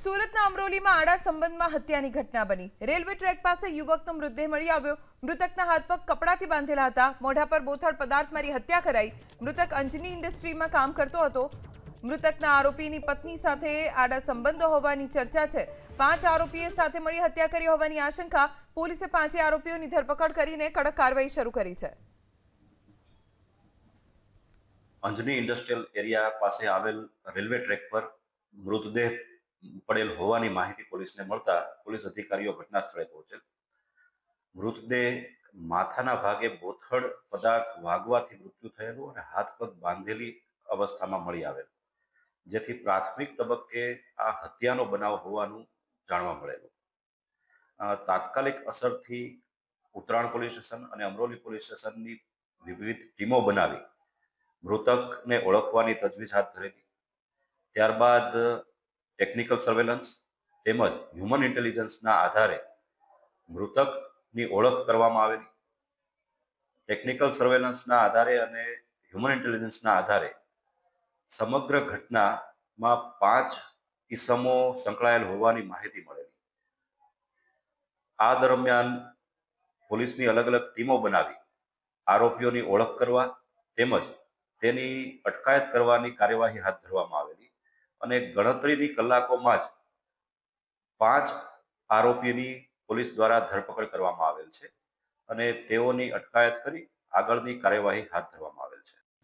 સુરતના અમરોલીમાં આડા સંબંધમાં હત્યાની ઘટના બની। રેલવે ટ્રેક પાસે યુવકનો મૃતદેહ મળી આવ્યો। મૃતકના હાથ પગ કપડાથી બાંધેલા હતા। મોઢા પર બોથડ પદાર્થ મારી હત્યા કરાઈ। મૃતક અંજની ઇન્ડસ્ટ્રીમાં કામ કરતો હતો। મૃતકના આરોપીની પત્ની સાથે આડા સંબંધો હોવાની ચર્ચા છે। 5 આરોપીએ સાથે મળી હત્યા કરી હોવાની આશંકા। પોલીસે 5 આરોપીઓની ધરપકડ કરીને કડક કાર્યવાહી શરૂ કરી છે। અંજની ઇન્ડસ્ટ્રીયલ એરિયા પાસે આવેલ રેલવે ટ્રેક પર મૃતદેહ પડેલ હોવાની માહિતી પોલીસને મળતા પોલીસ અધિકારીઓ ઘટના સ્થળે પહોંચેલ। મૃતદેહ માથાના ભાગે બોથડ પદાર્થ વાગવાથી મૃત્યુ થયેલું અને હાથ પગ બાંધેલી અવસ્થામાં મળી આવેલ, જેથી પ્રાથમિક તબક્કે આ હત્યાનો બનાવ હોવાનું જાણવા મળેલું। તાત્કાલિક અસરથી ઉત્તરાયણ પોલીસ સ્ટેશન અને અમરોલી પોલીસ સ્ટેશનની વિવિધ ટીમો બનાવી મૃતકને ઓળખવાની તજવીજ હાથ ધરેલી। ત્યારબાદ ટેકનિકલ સર્વેલન્સ તેમજ હ્યુમન ઇન્ટેલિજન્સના આધારે મૃતકની ઓળખ કરવામાં આવેલી। ટેકનિકલ સર્વેલન્સના આધારે અને હ્યુમન ઇન્ટેલિજન્સના આધારે સમગ્ર ઘટનામાં 5 ઈસમો સંકળાયેલ હોવાની માહિતી મળેલી। આ દરમિયાન પોલીસની અલગ અલગ ટીમો બનાવી આરોપીઓની ઓળખ કરવા તેમજ તેની અટકાયત કરવાની કાર્યવાહી હાથ ધરવામાં આવેલી અને ગણતરીની કલાકોમાં જ 5 આરોપીની પોલીસ દ્વારા ધરપકડ કરવામાં આવેલ છે અને તેઓની અટકાયત કરી આગળની કાર્યવાહી હાથ ધરવામાં આવેલ છે।